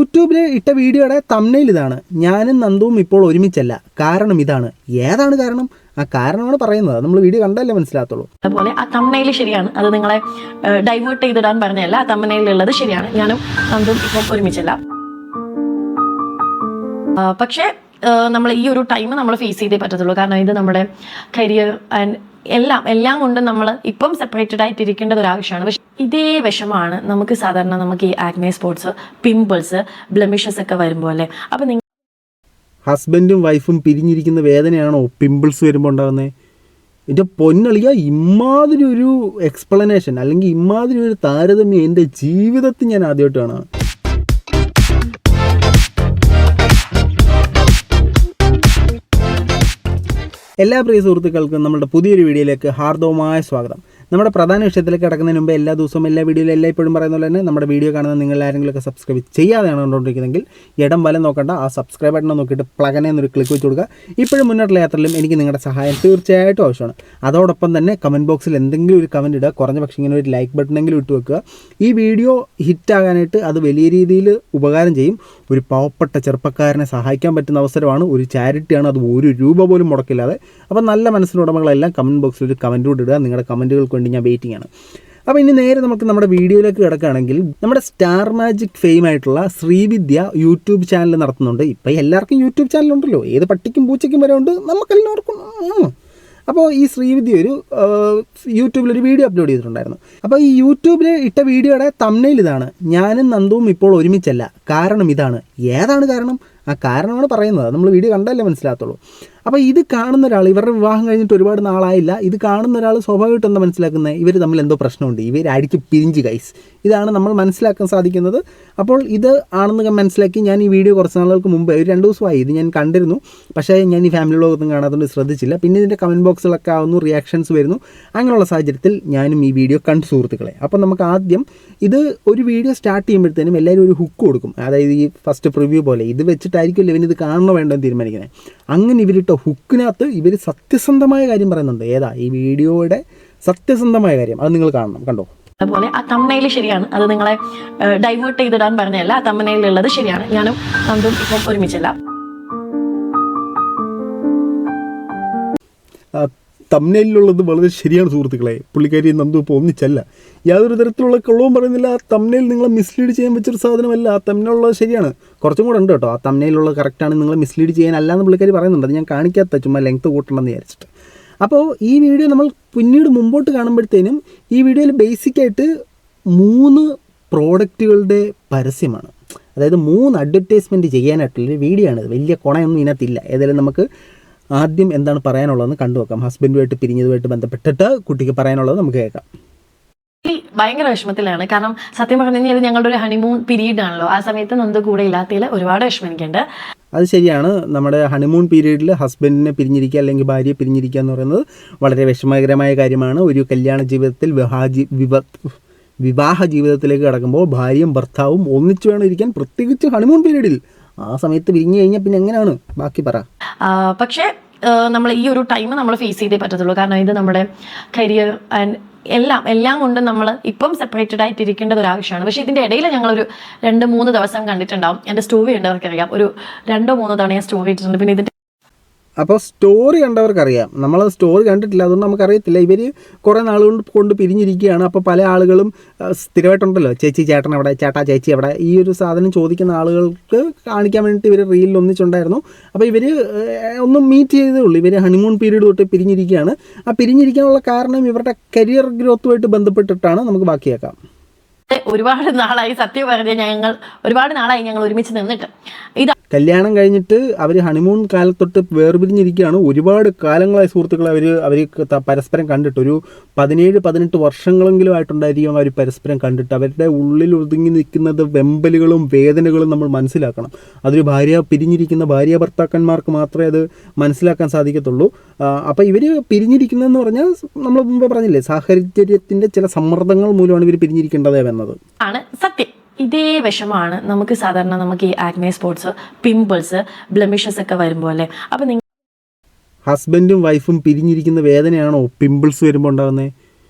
യൂട്യൂബിൽ ഇട്ട വീഡിയോയുടെ തംബ്നെയിൽ ഇതാണ്. ഞാനും നന്ദുവും ഇപ്പോൾ ഒരുമിച്ചല്ല, കാരണം ഇതാണ്. ഏതാണ് കാരണം? ആ കാരണമാണ് പറയുന്നത്. നമ്മൾ വീഡിയോ കണ്ടല്ലേ മനസ്സിലാകത്തുള്ളൂ. അതുപോലെ ആ തംബ്നെയിൽ ശരിയാണ്, അത് നിങ്ങളെ ഡൈവേർട്ട് ചെയ്തിടാൻ പറഞ്ഞല്ല. ആ തംബ്നെയിലുള്ളത് ശരിയാണ്, ഞാനും നന്ദുവും ഇപ്പം ഒരുമിച്ചല്ല. പക്ഷേ നമ്മൾ ഈ ഒരു ടൈം നമ്മൾ ഫേസ് ചെയ്തേ പറ്റത്തുള്ളൂ. കാരണം ഇത് നമ്മുടെ കരിയർ ആൻഡ് എല്ലാം കൊണ്ടും നമ്മൾ ഇപ്പം സെപ്പറേറ്റഡ് ആയിട്ട് ഇരിക്കേണ്ടത് ഒരാവശ്യമാണ്. പക്ഷെ ഇതേ വിഷമാണ് നമുക്ക് സാധാരണ നമുക്ക് ഈ ആക്നെ സ്പോട്സ്, പിമ്പിൾസ്, ബ്ലെമിഷസ് ഒക്കെ വരുമ്പോൾ അല്ലേ. അപ്പം ഹസ്ബൻഡും വൈഫും പിരിഞ്ഞിരിക്കുന്ന വേദനയാണോ പിമ്പിൾസ് വരുമ്പോൾ ഉണ്ടാകുന്നത്? എൻ്റെ പൊന്നളിയ, ഇമാതിരി ഒരു എക്സ്പ്ലനേഷൻ അല്ലെങ്കിൽ ഇമാതിരി ഒരു താരതമ്യം എൻ്റെ ജീവിതത്തിൽ ഞാൻ ആദ്യമായിട്ട് കാണാം. എല്ലാ പ്രിയ സുഹൃത്തുക്കൾക്കും നമ്മുടെ പുതിയൊരു വീഡിയോയിലേക്ക് ഹാർദവമായ സ്വാഗതം. നമ്മുടെ പ്രധാന വിഷയത്തിലേക്ക് കിടക്കുന്നതിന് മുമ്പ് എല്ലാ ദിവസവും എല്ലാ വീഡിയോയിലും എല്ലായ്പ്പോഴും പറയുന്ന പോലെ തന്നെ നമ്മുടെ വീഡിയോ കാണുന്ന നിങ്ങൾ ആരെങ്കിലുമൊക്കെ സബ്സ്ക്രൈബ് ചെയ്യാതെയാണ് കണ്ടുകൊണ്ടിരിക്കുന്നതെങ്കിൽ ഇടം വലം നോക്കണ്ട, ആ സബ്സ്ക്രൈബ് ബട്ടൺ നോക്കിയിട്ട് പ്ലഗനെ എന്നൊരു ക്ലിക്ക് വെച്ച് കൊടുക്കുക. ഇപ്പോഴും മുന്നോട്ടുള്ള യാത്രയിലും എനിക്ക് നിങ്ങളുടെ സഹായം തീർച്ചയായിട്ടും ആവശ്യമാണ്. അതോടൊപ്പം തന്നെ കമൻറ്റ് ബോക്സിൽ എന്തെങ്കിലും ഒരു കമൻറ്റ് ഇടുക, കുറഞ്ഞ പക്ഷേ ഇങ്ങനെ ഒരു ലൈക്ക് ബട്ടണെങ്കിലും ഇട്ട് വെക്കുക. ഈ വീഡിയോ ഹിറ്റാകാനായിട്ട് അത് വലിയ രീതിയിൽ ഉപകാരം ചെയ്യും. ഒരു പാവപ്പെട്ട ചെറുപ്പക്കാരനെ സഹായിക്കാൻ പറ്റുന്ന അവസരമാണ്, ഒരു ചാരിറ്റിയാണ്, അത് ₹1 പോലും മുടക്കില്ലാതെ. അപ്പോൾ നല്ല മനസ്സിനുടമകളെല്ലാം കമൻറ്റ് ബോക്സിൽ ഒരു കമൻറ്റ് കൂടി ഇടുക. നിങ്ങളുടെ കമൻറ്റുകൾക്ക് വേണ്ടി ഞാൻ വെയിറ്റിംഗ് ആണ്. അപ്പോൾ ഇനി നേരെ നമുക്ക് നമ്മുടെ വീഡിയോയിലേക്ക് കിടക്കുകയാണെങ്കിൽ, നമ്മുടെ സ്റ്റാർ മാജിക് ഫെയിം ആയിട്ടുള്ള ശ്രീവിദ്യ യൂട്യൂബ് ചാനൽ നടത്തുന്നുണ്ട്. ഇപ്പോൾ എല്ലാവർക്കും യൂട്യൂബ് ചാനലുണ്ടല്ലോ, ഏത് പട്ടിക്കും പൂച്ചയ്ക്കും വരെ ഉണ്ട്, നമുക്കെല്ലാവർക്കും. അപ്പോൾ ഈ ശ്രീവിദ്യ ഒരു യൂട്യൂബിലൊരു വീഡിയോ അപ്ലോഡ് ചെയ്തിട്ടുണ്ടായിരുന്നു. അപ്പോൾ ഈ യൂട്യൂബിൽ ഇട്ട വീഡിയോയുടെ തംബ്നെയിൽ ഇതാണ്. ഞാനും നന്ദുവും ഇപ്പോൾ ഒരുമിച്ചല്ല, കാരണം ഇതാണ്. ഏതാണ് കാരണം? ആ കാരണമാണ് പറയുന്നത്. നമ്മൾ വീഡിയോ കണ്ടല്ലേ മനസ്സിലാകത്തുള്ളൂ. അപ്പോൾ ഇത് കാണുന്ന ഒരാൾ, ഇവരുടെ വിവാഹം കഴിഞ്ഞിട്ട് ഒരുപാട് നാളായില്ല, ഇത് കാണുന്ന ഒരാൾ സ്വാഭാവികമായിട്ട് എന്താ മനസ്സിലാക്കുന്നത്? ഇവർ തമ്മിൽ എന്തോ പ്രശ്നമുണ്ട്, ഇവർ അടിച്ച് പിരിഞ്ച് ഗൈസ്. ഇതാണ് നമ്മൾ മനസ്സിലാക്കാൻ സാധിക്കുന്നത്. അപ്പോൾ ഇത് ആണെന്ന് മനസ്സിലാക്കി ഞാൻ ഈ വീഡിയോ കുറച്ച് നാളുകൾക്ക് മുമ്പ്, ഒരു 2 ദിവസമായി ഇത് ഞാൻ കണ്ടിരുന്നു. പക്ഷേ ഞാൻ ഈ ഫാമിലി വ്ലോഗൊന്നും കാണാത്തതുകൊണ്ട് ശ്രദ്ധിച്ചില്ല. പിന്നെ ഇതിൻ്റെ കമൻറ്റ് ബോക്സിലൊക്കെ ആവുന്നു, റിയാക്ഷൻസ് വരുന്നു. അങ്ങനെയുള്ള സാഹചര്യത്തിൽ ഞാനും ഈ വീഡിയോ കണ്ടു സുഹൃത്തുക്കളെ. അപ്പോൾ നമുക്ക് ആദ്യം ഇത് ഒരു വീഡിയോ സ്റ്റാർട്ട് ചെയ്യുമ്പോഴത്തേനും എല്ലാവരും ഒരു ഹുക്ക് കൊടുക്കും. അതായത് ഈ ഫസ്റ്റ് പ്രിവ്യൂ പോലെ ഇത് വെച്ചിട്ടായിരിക്കുമല്ലോ ഇവനിത് കാണണോ വേണ്ടോ എന്ന് തീരുമാനിക്കുന്നത്. അങ്ങനെ ഇവരിട്ട ഹുക്കിനകത്ത് ഇവർ സത്യസന്ധമായ കാര്യം പറയുന്നുണ്ട്. ഏതാ ഈ വീഡിയോയുടെ സത്യസന്ധമായ കാര്യം? അത് നിങ്ങൾ കാണണം, കണ്ടോ. അതുപോലെ ആ തംബ്നെയിൽ ശരിയാണ്, അത് നിങ്ങളെ ഡൈവേർട്ട് ചെയ്തിടാൻ പറഞ്ഞല്ല. ആ തംബ്നെയിലുള്ളത് ശരിയാണ്, ഞാനും നന്ദുവും ഇപ്പം ഒരുമിച്ചല്ല. തംബ്നെയിലുള്ളത് വളരെ ശരിയാണ് സുഹൃത്തുക്കളെ. പുള്ളിക്കാരി നന്ദു ഇപ്പോൾ ഒന്നിച്ചല്ല, യാതൊരു തരത്തിലുള്ള കള്ളവും പറയുന്നില്ല. ആ തംബ്നെയിൽ നിങ്ങളെ മിസ്ലീഡ് ചെയ്യാൻ വെച്ചൊരു സാധനമല്ല. ആ തംബ്നെയിലുള്ളത് ശരിയാണ്, കുറച്ചും കൂടെ ഉണ്ട് കേട്ടോ. ആ തംബ്നെയിലുള്ളത് കറക്റ്റാണ്, നിങ്ങളെ മിസ്ലീഡ് ചെയ്യാനല്ല എന്ന് പുള്ളിക്കാരി പറയുന്നുണ്ട്. അത് ഞാൻ കാണിക്കാത്ത, ചുമ്മാ ലെങ്ത്ത് കൂട്ടണമെന്ന് വിചാരിച്ചിട്ട്. അപ്പോൾ ഈ വീഡിയോ നമ്മൾ പിന്നീട് മുമ്പോട്ട് കാണുമ്പോഴത്തേനും ഈ വീഡിയോയിൽ ബേസിക്കായിട്ട് 3 പ്രോഡക്റ്റുകളുടെ പരസ്യമാണ്. അതായത് 3 അഡ്വർടൈസ്മെൻറ്റ് ചെയ്യാനായിട്ടുള്ളൊരു വീഡിയോ ആണ്. വലിയ കുണയൊന്നും ഇതിനകത്തില്ല. ഏതായാലും നമുക്ക് ആദ്യം എന്താണ് പറയാനുള്ളതെന്ന് കണ്ടുവെക്കാം. ഹസ്ബൻഡുമായിട്ട് പിരിഞ്ഞതുമായിട്ട് ബന്ധപ്പെട്ടിട്ട് കുട്ടിക്ക് പറയാനുള്ളത് നമുക്ക് കേൾക്കാം. ഭയങ്കര വിഷമത്തിലാണ്. കാരണം സത്യം പറഞ്ഞു കഴിഞ്ഞാൽ ഇത് ഞങ്ങളുടെ ഒരു ഹണിമൂൺ പീരീഡ് ആണല്ലോ. ആ സമയത്ത് നന്ദു കൂടെ ഇല്ലാത്തതിൽ ഒരുപാട് വിഷമിക്കുന്നുണ്ട്. അത് ശരിയാണ്. നമ്മുടെ ഹണിമൂൺ പീരീഡിൽ ഹസ്ബൻഡിനെ പിരിഞ്ഞിരിക്കുക അല്ലെങ്കിൽ ഭാര്യയെ പിരിഞ്ഞിരിക്കുക എന്ന് പറയുന്നത് വളരെ വിഷമകരമായ കാര്യമാണ്. ഒരു കല്യാണ ജീവിതത്തിൽ വിവാഹ ജീവിതത്തിലേക്ക് കടക്കുമ്പോൾ ഭാര്യയും ഭർത്താവും ഒന്നിച്ചു വേണം ഇരിക്കാൻ, പ്രത്യേകിച്ച് ഹണിമൂൺ പീരീഡിൽ. ആ സമയത്ത് പിരിഞ്ഞു കഴിഞ്ഞാൽ പിന്നെ എങ്ങനെയാണ്? ബാക്കി പറ. പക്ഷേ നമ്മൾ ഈ ഒരു ടൈം നമ്മൾ ഫേസ് ചെയ്തേ പറ്റത്തുള്ളൂ. കാരണം ഇത് നമ്മുടെ കരിയർ ആൻഡ് എല്ലാം കൊണ്ടും നമ്മൾ ഇപ്പം സെപ്പറേറ്റഡ് ആയിട്ട് ഇരിക്കേണ്ടത് ഒരാവശ്യമാണ്. പക്ഷേ ഇതിൻ്റെ ഇടയിൽ ഞങ്ങളൊരു 2-3 ദിവസം കണ്ടിട്ടുണ്ടാവും. എൻ്റെ സ്റ്റോറി ഉണ്ടവർക്കറിയാം, ഒരു 2-3 തവണ ഞാൻ സ്റ്റോറി ഇട്ടിട്ടുണ്ട്. പിന്നെ ഇതിൻ്റെ അപ്പോൾ സ്റ്റോറി കണ്ടവർക്കറിയാം, നമ്മളത് സ്റ്റോറി കണ്ടിട്ടില്ല, അതുകൊണ്ട് നമുക്കറിയത്തില്ല. ഇവർ കുറേ നാളുകൾ കൊണ്ട് പിരിഞ്ഞിരിക്കുകയാണ്. അപ്പോൾ പല ആളുകളും സ്ഥിരമായിട്ടുണ്ടല്ലോ, ചേച്ചി ചേട്ടൻ എവിടെ, ചേട്ടാ ചേച്ചി എവിടെ, ഈ ഒരു സാധനം ചോദിക്കുന്ന ആളുകൾക്ക് കാണിക്കാൻ വേണ്ടിയിട്ട് ഇവർ റീലിൽ ഒന്നിച്ചുണ്ടായിരുന്നു. അപ്പോൾ ഇവർ ഒന്നും മീറ്റ് ചെയ്തേ ഉള്ളൂ. ഇവർ ഹണിമൂൺ പീരീഡ് തൊട്ട് പിരിഞ്ഞിരിക്കുകയാണ്. ആ പിരിഞ്ഞിരിക്കാനുള്ള കാരണം ഇവരുടെ കരിയർ ഗ്രോത്തുമായിട്ട് ബന്ധപ്പെട്ടിട്ടാണ്. നമുക്ക് ബാക്കിയാക്കാം. ഒരുപാട് നാളായി, സത്യം പറഞ്ഞാൽ ഒരുപാട് നാളായി ഞങ്ങൾ ഒരുമിച്ച് നിന്നിട്ട്. കല്യാണം കഴിഞ്ഞിട്ട് അവർ ഹണിമൂൺ കാലത്തൊട്ട് വേർപിരിഞ്ഞിരിക്കുകയാണ്. ഒരുപാട് കാലങ്ങളായി സുഹൃത്തുക്കളെ അവർ പരസ്പരം കണ്ടിട്ട് ഒരു 17-18 വർഷങ്ങളെങ്കിലും ആയിട്ടുണ്ടായിരിക്കും അവർ പരസ്പരം കണ്ടിട്ട്. അവരുടെ ഉള്ളിൽ ഒതുങ്ങി നിൽക്കുന്നത് വെമ്പലുകളും വേദനകളും നമ്മൾ മനസ്സിലാക്കണം. അതൊരു പിരിഞ്ഞിരിക്കുന്ന ഭാര്യ ഭർത്താക്കന്മാർക്ക് മാത്രമേ അത് മനസ്സിലാക്കാൻ സാധിക്കത്തുള്ളൂ. അപ്പോൾ ഇവർ പിരിഞ്ഞിരിക്കുന്നതെന്ന് പറഞ്ഞാൽ നമ്മൾ മുമ്പ് പറഞ്ഞില്ലേ, സാഹചര്യത്തിൻ്റെ ചില സമ്മർദ്ദങ്ങൾ മൂലമാണ് ഇവർ പിരിഞ്ഞിരിക്കേണ്ടത് എന്നത് ആണ് സത്യം. ഇതേ വിഷമാണ് നമുക്ക് സാധാരണ നമുക്ക് ഈ ആക്നെ സ്പോട്സ്, പിമ്പിൾസ്, ബ്ലെമിഷസ് ഒക്കെ വരുമ്പോൾ അല്ലേ. അപ്പം ഹസ്ബൻഡും വൈഫും പിരിഞ്ഞിരിക്കുന്ന വേദനയാണോ പിമ്പിൾസ് വരുമ്പോൾ ഉണ്ടാകുന്നത്?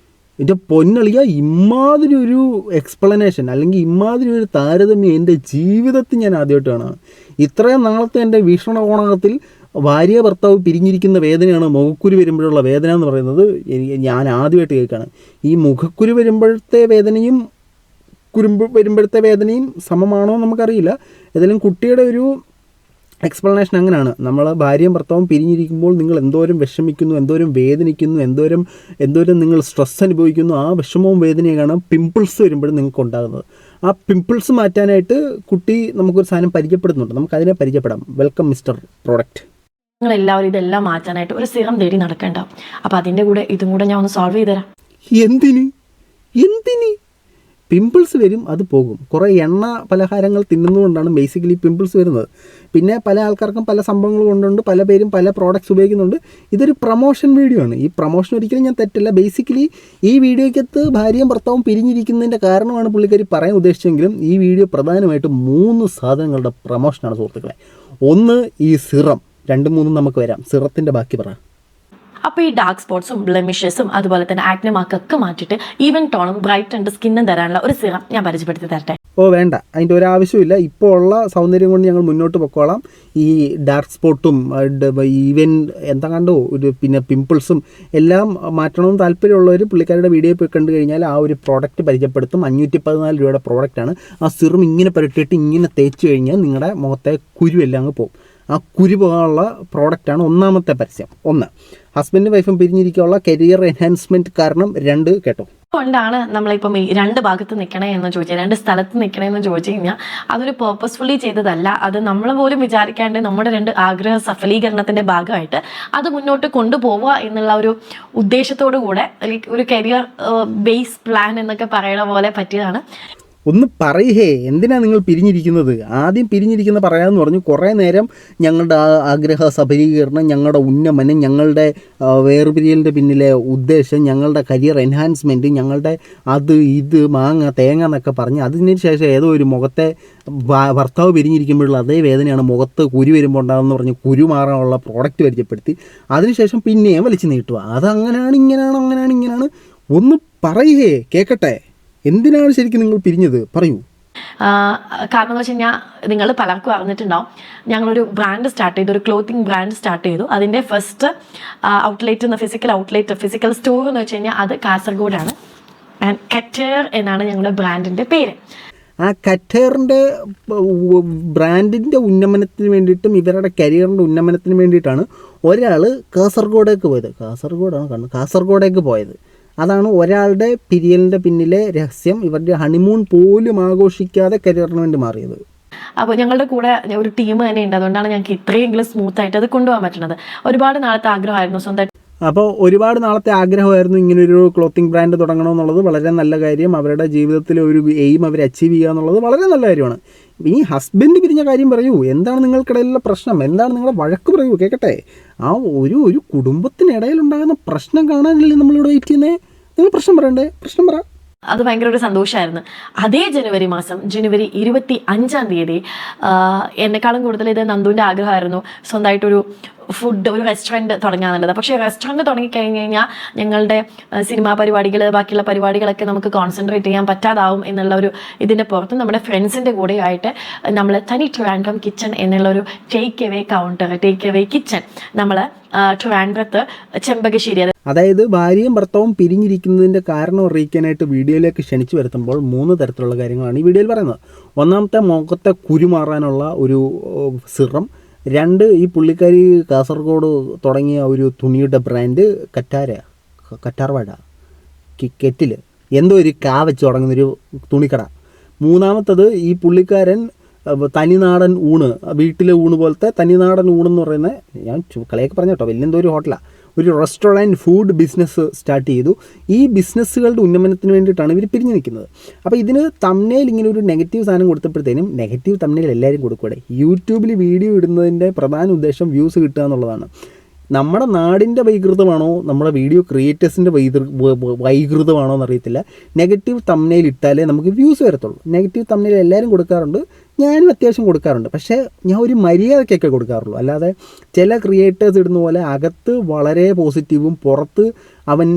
എൻ്റെ പൊന്നളിയ, ഇമാതിരി ഒരു എക്സ്പ്ലനേഷൻ അല്ലെങ്കിൽ ഇമാതിരി ഒരു താരതമ്യം എൻ്റെ ജീവിതത്തിൽ ഞാൻ ആദ്യമായിട്ട് കാണാം. ഇത്രയും നാളത്തെ എൻ്റെ വീക്ഷണകോണത്തിൽ ഭാര്യ ഭർത്താവ് പിരിഞ്ഞിരിക്കുന്ന വേദനയാണ് മുഖക്കുരു വരുമ്പോഴുള്ള വേദന എന്ന് പറയുന്നത് ഞാൻ ആദ്യമായിട്ട് കേൾക്കുകയാണ്. ഈ മുഖക്കുരു വരുമ്പോഴത്തെ വേദനയും വരുമ്പോഴത്തെ വേദനയും സമമാണോ നമുക്കറിയില്ല. ഏതായാലും കുട്ടിയുടെ ഒരു എക്സ്പ്ലനേഷൻ അങ്ങനെയാണ്. നമ്മൾ ഭാര്യയും ഭർത്താവും പിരിഞ്ഞിരിക്കുമ്പോൾ നിങ്ങൾ എന്തോരം വിഷമിക്കുന്നു, എന്തോരം വേദനിക്കുന്നു, എന്തോരം നിങ്ങൾ സ്ട്രെസ് അനുഭവിക്കുന്നു. ആ വിഷമവും വേദനയാണ് പിമ്പിൾസ് വരുമ്പോഴും നിങ്ങൾക്ക് ഉണ്ടാകുന്നത്. ആ പിമ്പിൾസ് മാറ്റാനായിട്ട് കുട്ടി നമുക്കൊരു സാധനം പരിചയപ്പെടുന്നുണ്ട്. നമുക്കതിനെ പരിചയപ്പെടാം. Welcome mister product. നിങ്ങളെല്ലാവരും ഇതെല്ലാം മാറ്റാനായിട്ട് ഒരു സിറം തേടി നടക്കണ്ടാവും. അപ്പോൾ അതിൻ്റെ കൂടെ ഇതും കൂടെ ഞാൻ ഒന്ന് സോൾവ് ചെയ്ത് തരാം. എന്തിന് പിമ്പിൾസ് വരും, അത് പോകും. കുറേ എണ്ണ പലഹാരങ്ങൾ തിന്നുന്നതുകൊണ്ടാണ് ബേസിക്കലി പിമ്പിൾസ് വരുന്നത്. പിന്നെ പല ആൾക്കാർക്കും പല സംഭവങ്ങൾ കൊണ്ടുണ്ട്, പല പേരും പല പ്രോഡക്റ്റ്സ് ഉപയോഗിക്കുന്നുണ്ട്. ഇതൊരു പ്രൊമോഷൻ വീഡിയോ ആണ്. ഈ പ്രൊമോഷൻ ഒരിക്കലും ഞാൻ തെറ്റല്ല. ബേസിക്കലി ഈ വീഡിയോയ്ക്കകത്ത് ഭാര്യയും ഭർത്താവും പിരിഞ്ഞിരിക്കുന്നതിൻ്റെ കാരണമാണ് പുള്ളിക്കാരി പറയാൻ ഉദ്ദേശിച്ചെങ്കിലും ഈ വീഡിയോ പ്രധാനമായിട്ടും 3 സാധനങ്ങളുടെ പ്രൊമോഷനാണ് സുഹൃത്തുക്കളെ. ഒന്ന് ഈ സിറം, 2-3 നമുക്ക് വരാം. സിറത്തിൻ്റെ ബാക്കി പറ. അപ്പോൾ ഈ ഡാർക്ക് സ്പോട്ട്സും ബ്ലെമിഷസും അതുപോലെ തന്നെ ആക്നെ മാർക്കൊക്കെ മാറ്റിയിട്ട് ഈവൻ ടോണും ബ്രൈറ്റ് ആൻഡ് സ്കിന്നും തരാനുള്ള ഒരു സിറം ഞാൻ പരിചയപ്പെടുത്തി തരട്ടെ. വേണ്ട, അതിൻ്റെ ഒരാവശ്യമില്ല. ഇപ്പോൾ ഉള്ള സൗന്ദര്യം കൊണ്ട് ഞങ്ങൾ മുന്നോട്ട് പൊക്കോളാം. ഈ ഡാർക്ക് സ്പോട്ടും ഈവൻ എന്താ കണ്ടോ പിന്നെ പിമ്പിൾസും എല്ലാം മാറ്റണമെന്ന് താല്പര്യമുള്ളവർ പുള്ളിക്കാരുടെ വീഡിയോ പോയി കണ്ടു കഴിഞ്ഞാൽ ആ ഒരു പ്രോഡക്റ്റ് പരിചയപ്പെടുത്തും. 514 രൂപയുടെ പ്രോഡക്റ്റാണ്. ആ സിറം ഇങ്ങനെ പുരട്ടിയിട്ട് ഇങ്ങനെ തേച്ച് കഴിഞ്ഞാൽ നിങ്ങളുടെ മുഖത്തെ കുരുവെല്ലാം അങ്ങ് പോകും. ആ കുരു പോകാനുള്ള പ്രോഡക്റ്റാണ് ഒന്നാമത്തെ പരസ്യം. 1 ഹസ്ബൻഡും വൈഫും പിരിഞ്ഞിരിക്കാനുള്ള കരിയർ എൻഹാൻസ്മെൻറ്റ് കാരണം. 2 കേട്ടോ. അതുകൊണ്ടാണ് നമ്മളിപ്പം ഈ 2 ഭാഗത്ത് നിൽക്കണേ എന്ന് ചോദിച്ചാൽ 2 സ്ഥലത്ത് നിൽക്കണേ എന്ന് ചോദിച്ചു കഴിഞ്ഞാൽ അതൊരു പേർപ്പസ്ഫുള്ളി ചെയ്തതല്ല. അത് നമ്മൾ പോലും വിചാരിക്കാണ്ട് നമ്മുടെ 2 ആഗ്രഹ സഫലീകരണത്തിൻ്റെ ഭാഗമായിട്ട് അത് മുന്നോട്ട് കൊണ്ടുപോവുക എന്നുള്ള ഒരു ഉദ്ദേശത്തോടു കൂടെ ഒരു കരിയർ ബേസ് പ്ലാൻ എന്നൊക്കെ പറയണ പോലെ പറ്റിയതാണ്. ഒന്ന് പറയേ, എന്തിനാണ് നിങ്ങൾ പിരിഞ്ഞിരിക്കുന്നത്? ആദ്യം പിരിഞ്ഞിരിക്കുന്ന പറയാമെന്ന് പറഞ്ഞു. കുറേ നേരം ഞങ്ങളുടെ ആഗ്രഹ സഫലീകരണം, ഞങ്ങളുടെ ഉന്നമനം, ഞങ്ങളുടെ വേർപിരിയലിൻ്റെ പിന്നിലെ ഉദ്ദേശം, ഞങ്ങളുടെ കരിയർ എൻഹാൻസ്മെൻറ്റ്, ഞങ്ങളുടെ അത് ഇത് മാങ്ങ തേങ്ങ എന്നൊക്കെ പറഞ്ഞ് അതിന് ശേഷം ഏതോ ഒരു മുഖത്തെ ഭർത്താവ് പിരിഞ്ഞിരിക്കുമ്പോഴുള്ള അതേ വേദനയാണ് മുഖത്ത് കുരു വരുമ്പോൾ ഉണ്ടാകുമെന്ന് പറഞ്ഞ് കുരു മാറാനുള്ള പ്രോഡക്റ്റ് പരിചയപ്പെടുത്തി അതിനുശേഷം പിന്നെയും വലിച്ചു നീട്ടുക. അതങ്ങനെയാണ് ഇങ്ങനെയാണ്. ഒന്ന് പറയേ, കേൾക്കട്ടെ. എന്തിനാണ് ശരിക്കും നിങ്ങൾ പിരിഞ്ഞത്? പറയൂ. കാരണം എന്ന് വെച്ച് കഴിഞ്ഞാൽ നിങ്ങൾ പലർക്കും അറിഞ്ഞിട്ടുണ്ടാവും, ഞങ്ങളൊരു ബ്രാൻഡ് സ്റ്റാർട്ട് ചെയ്തു, ഒരു ക്ലോത്തിങ് ബ്രാൻഡ് സ്റ്റാർട്ട് ചെയ്തു. അതിൻ്റെ ഫസ്റ്റ് ഔട്ട്ലെറ്റ് ഫിസിക്കൽ സ്റ്റോർ എന്ന് വെച്ച് കഴിഞ്ഞാൽ അത് കാസർഗോഡാണ്. ആൻഡ് കറ്റേർ എന്നാണ് ഞങ്ങളുടെ ബ്രാൻഡിൻ്റെ പേര്. ആ കറ്റേറിൻ്റെ ബ്രാൻഡിൻ്റെ ഉന്നമനത്തിന് വേണ്ടിയിട്ടും ഇവരുടെ കരിയറിൻ്റെ ഉന്നമനത്തിന് വേണ്ടിയിട്ടാണ് ഒരാൾ കാസർഗോഡേക്ക് പോയത്. അതാണ് ഒരാളുടെ പിരിയലിൻ്റെ പിന്നിലെ രഹസ്യം. ഇവരുടെ ഹണിമൂൺ പോലും ആഘോഷിക്കാതെ കരിയറിന് വേണ്ടി മാറിയത്. അപ്പോൾ ഞങ്ങളുടെ കൂടെ ഒരു ടീം തന്നെ ഉണ്ട്. അതുകൊണ്ടാണ് ഞങ്ങൾക്ക് ഇത്രയെങ്കിലും സ്മൂത്തായിട്ട് അത് കൊണ്ടുപോകാൻ പറ്റുന്നത്. ഒരുപാട് നാളത്തെ ആഗ്രഹമായിരുന്നു സ്വന്തമായിട്ട്. അപ്പോൾ ഒരുപാട് നാളത്തെ ആഗ്രഹമായിരുന്നു ഇങ്ങനൊരു ക്ലോത്തിങ് ബ്രാൻഡ് തുടങ്ങണമെന്നുള്ളത്. വളരെ നല്ല കാര്യം. അവരുടെ ജീവിതത്തിലെ ഒരു എയിം അവർ അച്ചീവ് ചെയ്യുക എന്നുള്ളത് വളരെ നല്ല കാര്യമാണ്. ഈ ഹസ്ബൻഡ് പിരിഞ്ഞ കാര്യം പറയൂ. എന്താണ് നിങ്ങൾക്കിടയിലുള്ള പ്രശ്നം? എന്താണ് നിങ്ങളുടെ വഴക്ക്? പറയൂ, കേൾക്കട്ടെ. ആ ഒരു കുടുംബത്തിനിടയിലുണ്ടാകുന്ന പ്രശ്നം കാണാനല്ലേ നമ്മളിവിടെ വെയിറ്റ് ചെയ്യുന്നത്? നിങ്ങൾ പ്രശ്നം പറയണ്ടേ? പ്രശ്നം പറ. അത് ഭയങ്കര ഒരു സന്തോഷമായിരുന്നു. അതേ ജനുവരി 25 തീയതി എന്നെക്കാളും കൂടുതൽ ഇത് നന്ദുവിൻ്റെ ആഗ്രഹമായിരുന്നു സ്വന്തമായിട്ടൊരു ഒരു റെസ്റ്റോറൻറ്റ് തുടങ്ങാന്നുള്ളത്. പക്ഷേ റെസ്റ്റോറൻറ്റ് തുടങ്ങിക്കഴിഞ്ഞ് കഴിഞ്ഞാൽ ഞങ്ങളുടെ സിനിമാ പരിപാടികൾ, ബാക്കിയുള്ള പരിപാടികളൊക്കെ നമുക്ക് കോൺസെൻട്രേറ്റ് ചെയ്യാൻ പറ്റാതാവും എന്നുള്ള ഒരു ഇതിൻ്റെ പുറത്ത് നമ്മുടെ ഫ്രണ്ട്സിൻ്റെ കൂടെ ആയിട്ട് നമ്മൾ തനി ട്രിവാൻഡ്രം കിച്ചൺ എന്നുള്ളൊരു ടേക്ക് എവേ കിച്ചൺ നമ്മൾ ട്രിവാൻഡ്രത്ത് ചെമ്പകശ്ശേരി, അതായത് ഭാര്യയും ഭർത്താവും പിരിഞ്ഞിരിക്കുന്നതിൻ്റെ കാരണം അറിയിക്കാനായിട്ട് വീഡിയോയിലേക്ക് ക്ഷണിച്ചു വരുത്തുമ്പോൾ 3 തരത്തിലുള്ള കാര്യങ്ങളാണ് ഈ വീഡിയോയിൽ പറയുന്നത്. ഒന്നാമത്തെ, മുഖത്തെ കുരുമാറാനുള്ള ഒരു സിറം. 2, ഈ പുള്ളിക്കാരി കാസർഗോഡ് തുടങ്ങിയ ഒരു തുണിയുടെ ബ്രാൻഡ് കറ്റാർവാഴ കെറ്റിൽ എന്തോ ഒരു വെച്ച് തുടങ്ങുന്നൊരു തുണിക്കട. 3ാമത്തത്, ഈ പുള്ളിക്കാരൻ തനിനാടൻ ഊണ്, വീട്ടിലെ ഊണ് പോലത്തെ തനിനാടൻ ഊണെന്ന് പറയുന്നത്, ഞാൻ കളിയൊക്കെ പറഞ്ഞു കേട്ടോ, വലിയ എന്തോ ഒരു ഹോട്ടലാണ്, ഒരു റെസ്റ്റോറൻറ്റ് ഫുഡ് ബിസിനസ് സ്റ്റാർട്ട് ചെയ്തു. ഈ ബിസിനസ്സുകളുടെ ഉന്നമനത്തിന് വേണ്ടിയിട്ടാണ് ഇവർ പിരിഞ്ഞു നിൽക്കുന്നത്. അപ്പോൾ ഇതിന് തംബ്നെയിൽ ഇങ്ങനെ ഒരു നെഗറ്റീവ് സാധനം കൊടുത്തപ്പോഴത്തേനും, നെഗറ്റീവ് തംബ്നെയിൽ എല്ലാവരും കൊടുക്കൂടെ. യൂട്യൂബിൽ വീഡിയോ ഇടുന്നതിൻ്റെ പ്രധാന ഉദ്ദേശം വ്യൂസ് കിട്ടുക എന്നുള്ളതാണ്. നമ്മുടെ നാടിൻ്റെ വൈകൃതമാണോ നമ്മുടെ വീഡിയോ ക്രിയേറ്റേഴ്സിൻ്റെ വൈകൃതമാണോ എന്നറിയത്തില്ല. നെഗറ്റീവ് തംബ്നെയിൽ ഇട്ടാലേ നമുക്ക് വ്യൂസ് വരത്തുള്ളൂ. നെഗറ്റീവ് തംബ്നെയിൽ എല്ലാവരും കൊടുക്കാറുണ്ട്, ഞാനും അത്യാവശ്യം കൊടുക്കാറുണ്ട്. പക്ഷേ ഞാൻ ഒരു മര്യാദയ്ക്കൊക്കെ കൊടുക്കാറുള്ളൂ. അല്ലാതെ ചില ക്രിയേറ്റേഴ്സ് ഇടുന്ന പോലെ അകത്ത് വളരെ പോസിറ്റീവും പുറത്ത് അവൻ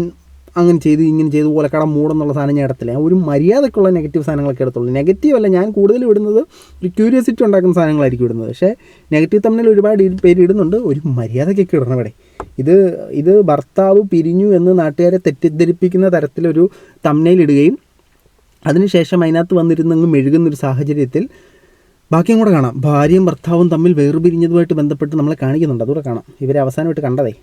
അങ്ങനെ ചെയ്ത് ഇങ്ങനെ ചെയ്ത് ഓലക്കട മൂടെന്നുള്ള സാധനം ഞാൻ ഇടത്തില്ല. ഒരു മര്യാദക്കുള്ള നെഗറ്റീവ് സാധനങ്ങളൊക്കെ എടുത്തുള്ളൂ. നെഗറ്റീവ് അല്ല, ഞാൻ കൂടുതലും ഇടുന്നത് ഒരു ക്യൂരിയോസിറ്റി ഉണ്ടാക്കുന്ന സാധനങ്ങളായിരിക്കും ഇടുന്നത്. പക്ഷേ നെഗറ്റീവ് തമ്മിൽ ഒരുപാട് പേര് ഇടുന്നുണ്ട്. ഒരു മര്യാദയ്ക്കൊക്കെ ഇടണം ഇവിടെ. ഇത് ഭർത്താവ് പിരിഞ്ഞു എന്ന് നാട്ടുകാരെ തെറ്റിദ്ധരിപ്പിക്കുന്ന തരത്തിലൊരു തമ്മിൽ ഇടുകയും അതിനുശേഷം അതിനകത്ത് വന്നിരുന്നങ്ങ് മെഴുകുന്നൊരു സാഹചര്യത്തിൽ ബാക്കിയും കൂടെ കാണാം. ഭാര്യയും ഭർത്താവും തമ്മിൽ വേർപിരിഞ്ഞതുമായിട്ട് ബന്ധപ്പെട്ട് നമ്മളെ കാണിക്കുന്നുണ്ട്. അതുകൂടെ കാണാം. ഇവരെ അവസാനമായിട്ട് കണ്ടതേ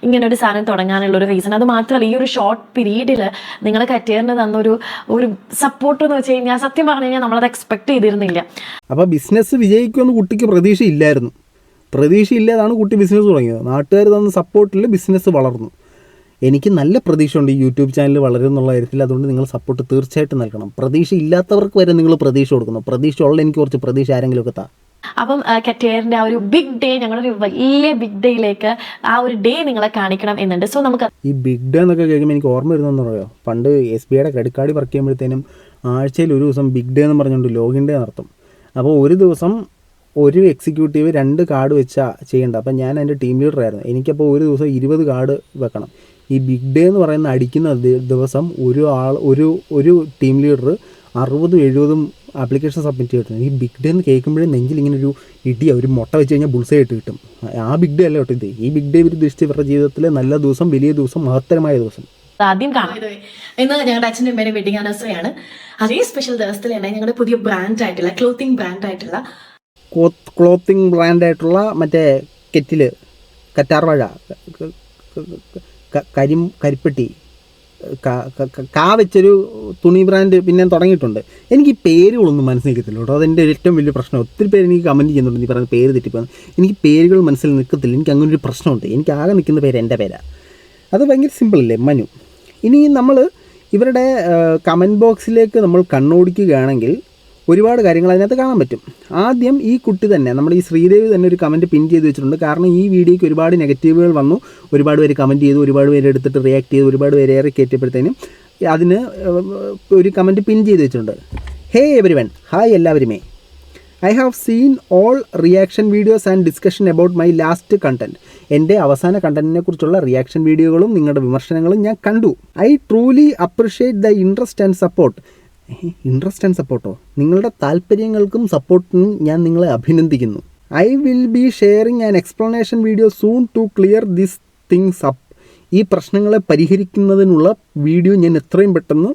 ഇങ്ങനെ ഒരു സാധനം തുടങ്ങാനുള്ള ഒരു റീസൺ. അത് മാത്രമല്ല, ഈ ഒരു ഷോർട്ട് പീരീഡിൽ നിങ്ങൾ കറ്റേറിന് തന്നൊരു സപ്പോർട്ട് എന്ന് വെച്ച് കഴിഞ്ഞാൽ സത്യം പറഞ്ഞു കഴിഞ്ഞാൽ നമ്മളത് എക്സ്പെക്ട് ചെയ്തിരുന്നില്ല. അപ്പോൾ ബിസിനസ് വിജയിക്കുമെന്ന് കുട്ടിക്ക് പ്രതീക്ഷയില്ലായിരുന്നു. പ്രതീക്ഷയില്ലാതാണ് കുട്ടി ബിസിനസ് തുടങ്ങിയത്. നാട്ടുകാർ തന്ന സപ്പോർട്ടിൽ ബിസിനസ് വളർന്നു. എനിക്ക് നല്ല പ്രതീക്ഷയുണ്ട് ഈ യൂട്യൂബ് ചാനൽ വളരും എന്നുള്ള കാര്യത്തിൽ. അതുകൊണ്ട് നിങ്ങൾ സപ്പോർട്ട് തീർച്ചയായിട്ടും നൽകണം. പ്രതീക്ഷ ഇല്ലാത്തവർക്ക് വരെ നിങ്ങൾ പ്രതീക്ഷ കൊടുക്കുന്നു. പ്രതീക്ഷ ഉള്ള എനിക്ക് കുറച്ച് പ്രതീക്ഷ ആരെങ്കിലുമൊക്കെ താ. അപ്പം കറ്റേറിൻ്റെ ആ ഒരു ബിഗ് ഡേ, ഞങ്ങളൊരു വലിയ ബിഗ് ഡേയിലേക്ക് ആ ഒരു ഡേ നിങ്ങളെ കാണിക്കണം എന്നുണ്ട്. സോ നമുക്ക് ഈ ബിഗ് ഡേ എന്നൊക്കെ കേൾക്കുമ്പോൾ എനിക്ക് ഓർമ്മ വരുന്നതെന്ന് പറയുമോ, പണ്ട് SBIയുടെ ക്രെഡിറ്റ് കാർഡ് വർക്ക് ചെയ്യുമ്പോഴത്തേനും ആഴ്ചയിൽ ഒരു ദിവസം ബിഗ് ഡേ എന്ന് പറഞ്ഞുകൊണ്ട് ലോഗിൻ ഡേ നടത്തും. അപ്പോൾ ഒരു ദിവസം ഒരു എക്സിക്യൂട്ടീവ് 2 കാർഡ് വെച്ചാൽ ചെയ്യേണ്ട. അപ്പം ഞാൻ എൻ്റെ ടീം ലീഡറായിരുന്നു. എനിക്കപ്പോൾ ഒരു ദിവസം 20 കാർഡ് വെക്കണം. ഈ ബിഗ് ഡേ എന്ന് പറയുന്ന അടിക്കുന്ന ദിവസം ഒരു ടീം ലീഡർ 60-70 ആപ്ലിക്കേഷൻ സബ്മിറ്റ് ചെയ്തിട്ടുണ്ട്. ഈ ബിഗ് ഡേ എന്ന് കേൾക്കുമ്പോഴേ നെഞ്ചിൽ ഇങ്ങനെ ഒരു ഇടിയ ഒരു മുട്ട വെച്ച് കഴിഞ്ഞാൽ ബുൾസൈ ആയിട്ട് കിട്ടും. ആ ബിഗ് ഡേ അല്ല കേട്ടോ ഇത്. ഈ ബിഗ് ഡേ ഇവർ ഉദ്ദേശിച്ച് ഇവരുടെ ജീവിതത്തിലെ നല്ല ദിവസം, വലിയ ദിവസം, മഹത്തരമായ ദിവസം. ആദ്യം കാണാം. ഇന്ന് ഞങ്ങളുടെ അച്ഛൻ്റെ അമ്മയുടെ വെഡിങ് ആനിവേഴ്സറിയാണ്. അതേ സ്പെഷ്യൽ ദിവസത്തിൽ തന്നെ ഞങ്ങളുടെ പുതിയ ബ്രാൻഡായിട്ടുള്ള ക്ലോത്തിങ് ബ്രാൻഡായിട്ടുള്ള മറ്റേ കെറ്റില്, കറ്റാർവാഴ, കരിപ്പെട്ടി, വെച്ചൊരു തുണി ബ്രാൻഡ് പിന്നെ തുടങ്ങിയിട്ടുണ്ട്. എനിക്ക് ഈ പേരുകളൊന്നും മനസ്സിൽ നിൽക്കത്തില്ല കേട്ടോ. അതെൻ്റെ ഏറ്റവും വലിയ പ്രശ്നം. ഒത്തിരി പേര് എനിക്ക് കമൻറ്റ് ചെയ്യുന്നുണ്ട് നീ പറയുന്ന പേര് തെറ്റിപ്പോകുന്നു. എനിക്ക് പേരുകൾ മനസ്സിൽ നിൽക്കത്തില്ല. എനിക്ക് അങ്ങനെ ഒരു പ്രശ്നമുണ്ട്. എനിക്ക് ആകെ നിൽക്കുന്ന പേര് എൻ്റെ പേരാണ്. അത് ഭയങ്കര സിമ്പിളല്ലേ, മനു. ഇനി നമ്മൾ ഇവരുടെ കമൻറ്റ് ബോക്സിലേക്ക് നമ്മൾ കണ്ണോടിക്കുകയാണെങ്കിൽ ഒരുപാട് കാര്യങ്ങൾ അതിനകത്ത് കാണാൻ പറ്റും. ആദ്യം ഈ കുട്ടി തന്നെ, നമ്മുടെ ഈ ശ്രീദേവി തന്നെ ഒരു കമൻറ്റ് പിൻ ചെയ്ത് വെച്ചിട്ടുണ്ട്. കാരണം ഈ വീഡിയോയ്ക്ക് ഒരുപാട് നെഗറ്റീവുകൾ വന്നു. ഒരുപാട് പേര് കമൻറ്റ് ചെയ്തു, ഒരുപാട് പേര് എടുത്തിട്ട് റിയാക്ട് ചെയ്തു, ഒരുപാട് പേര് ഏറെ കയറ്റിയപ്പോഴത്തേനും അതിന് ഒരു കമൻറ്റ് പിൻ ചെയ്ത് വെച്ചിട്ടുണ്ട്. ഹേ എവരിവൺ, ഹായ് എല്ലാവരുമേ. I have seen all reaction videos and discussion about my last content. എൻ്റെ അവസാന കണ്ടൻറ്റിനെ കുറിച്ചുള്ള റിയാക്ഷൻ വീഡിയോകളും നിങ്ങളുടെ വിമർശനങ്ങളും ഞാൻ കണ്ടു. I truly appreciate the interest and support. നിങ്ങളുടെ താല്പര്യങ്ങൾക്കും സപ്പോർട്ടിനും ഞാൻ നിങ്ങളെ അഭിനന്ദിക്കുന്നു. I will be sharing an explanation video soon to clear this things up. ഈ പ്രശ്നങ്ങളെ പരിഹരിക്കുന്നതിനുള്ള വീഡിയോ ഞാൻ എത്രയും പെട്ടെന്ന്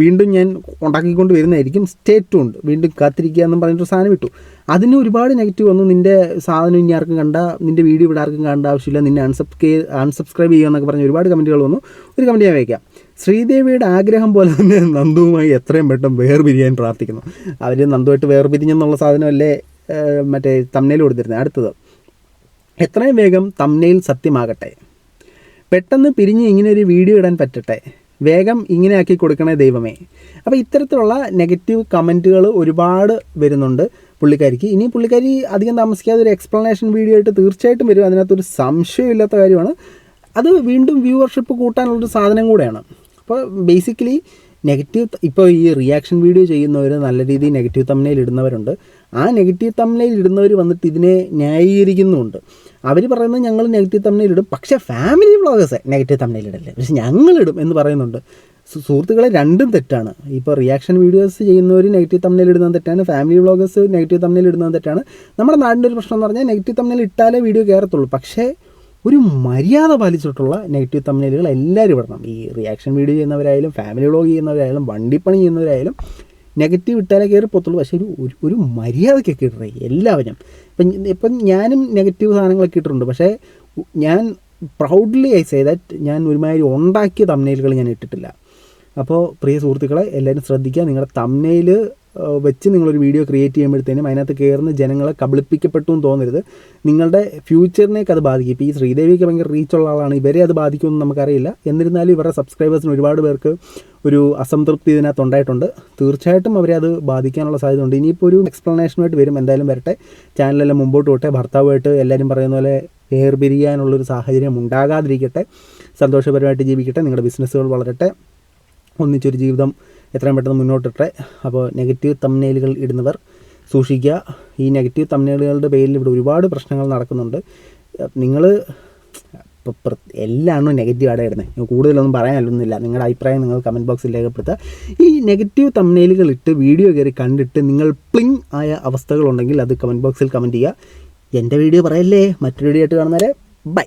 വീണ്ടും ഞാൻ ഉണ്ടാക്കിക്കൊണ്ട് വരുന്നതായിരിക്കും. Stay tuned. വീണ്ടും കാത്തിരിക്കുക എന്നും പറഞ്ഞിട്ട് സാധനം വിട്ടു. അതിന് ഒരുപാട് നെഗറ്റീവ് വന്നു. നിൻ്റെ സാധനം ഇനി ആർക്കും നിൻ്റെ വീഡിയോ ഇവിടെ ആർക്കും കാണേണ്ട ആവശ്യമില്ല, നിന്നെ അൺസബ്സ്ക്രൈബ് ചെയ്യുക എന്നൊക്കെ പറഞ്ഞ് ഒരുപാട് കമൻറ്റുകൾ വന്നു. ഒരു കമൻറ്റ് ഞാൻ വയ്ക്കാം. ശ്രീദേവിയുടെ ആഗ്രഹം പോലെ തന്നെ നന്ദുവുമായി എത്രയും പെട്ടെന്ന് വേർപിരിയാൻ പ്രാർത്ഥിക്കുന്നു. അവർ നന്ദുവായിട്ട് വേർപിരിഞ്ഞെന്നുള്ള സാധനമല്ലേ മറ്റേ തംബ്നെയിൽ കൊടുത്തിരുന്നത്. അടുത്തത്, എത്രയും വേഗം തംബ്നെയിൽ സത്യമാകട്ടെ. പെട്ടെന്ന് പിരിഞ്ഞ് ഇങ്ങനെ ഒരു വീഡിയോ ഇടാൻ പറ്റട്ടെ. വേഗം ഇങ്ങനെ ആക്കി കൊടുക്കണേ ദൈവമേ. അപ്പോൾ ഇത്തരത്തിലുള്ള നെഗറ്റീവ് കമൻറ്റുകൾ ഒരുപാട് വരുന്നുണ്ട് പുള്ളിക്കാരിക്ക്. ഇനി പുള്ളിക്കാരി അധികം താമസിക്കാതെ ഒരു എക്സ്പ്ലനേഷൻ വീഡിയോ ആയിട്ട് തീർച്ചയായിട്ടും വരും. അതിനകത്തൊരു സംശയമില്ലാത്ത കാര്യമാണ്. അത് വീണ്ടും വ്യൂവർഷിപ്പ് കൂട്ടാനുള്ളൊരു സാധനം കൂടെയാണ്. അപ്പോൾ ബേസിക്കലി നെഗറ്റീവ്, ഇപ്പോൾ ഈ റിയാക്ഷൻ വീഡിയോ ചെയ്യുന്നവർ നല്ല രീതിയിൽ നെഗറ്റീവ് തംബ്നെയിൽ ഇടുന്നവരുണ്ട്. ആ നെഗറ്റീവ് തംബ്നെയിൽ ഇടുന്നവർ വന്നിട്ട് ഇതിനെ ന്യായീകരിക്കുന്നുമുണ്ട്. അവർ പറയുന്നത് ഞങ്ങൾ നെഗറ്റീവ് തംബ്നെയിൽ ഇടും, പക്ഷേ ഫാമിലി വ്ളോഗേഴ്സ് നെഗറ്റീവ് തംബ്നെയിൽ ഇടല്ലേ, പക്ഷേ ഞങ്ങളിടും എന്ന് പറയുന്നുണ്ട്. സുഹൃത്തുക്കളെ, രണ്ടും തെറ്റാണ്. ഇപ്പോൾ റിയാക്ഷൻ വീഡിയോസ് ചെയ്യുന്നവർ നെഗറ്റീവ് തംബ്നെയിൽ ഇടുന്നത് തെറ്റാണ്, ഫാമിലി വ്ളോഗേഴ്സ് നെഗറ്റീവ് തംബ്നെയിൽ ഇടുന്നത് തെറ്റാണ്. നമ്മുടെ നാടിൻ്റെ ഒരു പ്രശ്നം എന്ന് പറഞ്ഞാൽ നെഗറ്റീവ് തംബ്നെയിൽ ഇട്ടാലേ വീഡിയോ കയറത്തുള്ളൂ. പക്ഷേ ഒരു മര്യാദ പാലിച്ചിട്ടുള്ള നെഗറ്റീവ് തംബ്നെയിലുകൾ എല്ലാവരും ഇടണം. ഈ റിയാക്ഷൻ വീഡിയോ ചെയ്യുന്നവരായാലും ഫാമിലി വ്ളോഗ് ചെയ്യുന്നവരായാലും വണ്ടിപ്പണി ചെയ്യുന്നവരായാലും നെഗറ്റീവ് ഇട്ടാലേ കയറി പോത്തുള്ളൂ. പക്ഷേ ഒരു മര്യാദയ്ക്കൊക്കെ ഇടറേ എല്ലാവരും. ഇപ്പം ഞാനും നെഗറ്റീവ് സാധനങ്ങളൊക്കെ ഇട്ടിട്ടുണ്ട്. പക്ഷേ ഞാൻ പ്രൗഡ്ലി ഐ സേ ദാറ്റ് ഞാൻ ഒരുമാതിരി ഉണ്ടാക്കിയ തംബ്നെയിലുകൾ ഞാൻ ഇട്ടിട്ടില്ല. അപ്പോൾ പ്രിയ സുഹൃത്തുക്കളെ, എല്ലാവരും ശ്രദ്ധിക്കുക. നിങ്ങളുടെ തംബ്നെയിൽ വെച്ച് നിങ്ങളൊരു വീഡിയോ ക്രിയേറ്റ് ചെയ്യുമ്പോഴത്തേനും അതിനകത്ത് കയറുന്ന ജനങ്ങളെ കബളിപ്പിക്കപ്പെട്ടു എന്ന് തോന്നരുത്. നിങ്ങളുടെ ഫ്യൂച്ചറിനേക്ക് അത് ബാധിക്കും. ഇപ്പോൾ ഈ ശ്രീദേവിക്ക് ഭയങ്കര റീച്ചുള്ള ആളാണ്, ഇവരെ അത് ബാധിക്കുമെന്ന് നമുക്കറിയില്ല. എന്നിരുന്നാലും ഇവരുടെ സബ്സ്ക്രൈബേഴ്സിന് ഒരുപാട് പേർക്ക് ഒരു അസംതൃപ്തി ഇതിനകത്ത് ഉണ്ടായിട്ടുണ്ട്. തീർച്ചയായിട്ടും അവരെ അത് ബാധിക്കാനുള്ള സാധ്യതയുണ്ട്. ഇനിയിപ്പോൾ ഒരു എക്സ്പ്ലനേഷനുമായിട്ട് വരും. എന്തായാലും വരട്ടെ. ചാനലെല്ലാം മുമ്പോട്ട് പോട്ടെ. ഭർത്താവുമായിട്ട് എല്ലാവരും പറയുന്ന പോലെ വേർപിരിയാനുള്ളൊരു സാഹചര്യം ഉണ്ടാകാതിരിക്കട്ടെ. സന്തോഷപരമായിട്ട് ജീവിക്കട്ടെ. നിങ്ങളുടെ ബിസിനസ്സുകൾ വളരട്ടെ. ഒന്നിച്ചൊരു ജീവിതം എത്രയും പെട്ടെന്ന് മുന്നോട്ടിട്ടെ. അപ്പോൾ നെഗറ്റീവ് തംബ്നെയിലുകൾ ഇടുന്നവർ സൂക്ഷിക്കുക. ഈ നെഗറ്റീവ് തംബ്നെയിലുകളുടെ പേരിൽ ഇവിടെ ഒരുപാട് പ്രശ്നങ്ങൾ നടക്കുന്നുണ്ട്. നിങ്ങൾ ഇപ്പോൾ എല്ലാം നെഗറ്റീവായിട്ട് വരുന്നത്. കൂടുതലൊന്നും പറയാനൊന്നുമില്ല. നിങ്ങളുടെ അഭിപ്രായം നിങ്ങൾ കമൻറ്റ് ബോക്സിൽ രേഖപ്പെടുത്തുക. ഈ നെഗറ്റീവ് തംബ്നെയിലുകൾ ഇട്ട് വീഡിയോ കയറി കണ്ടിട്ട് നിങ്ങൾ പ്ലിങ് ആയ അവസ്ഥകളുണ്ടെങ്കിൽ അത് കമൻറ്റ് ബോക്സിൽ കമൻറ്റ് ചെയ്യുക. എൻ്റെ വീഡിയോ പറയല്ലേ. മറ്റൊരു വീഡിയോ ആയിട്ട് കാണുന്നവരെ ബൈ.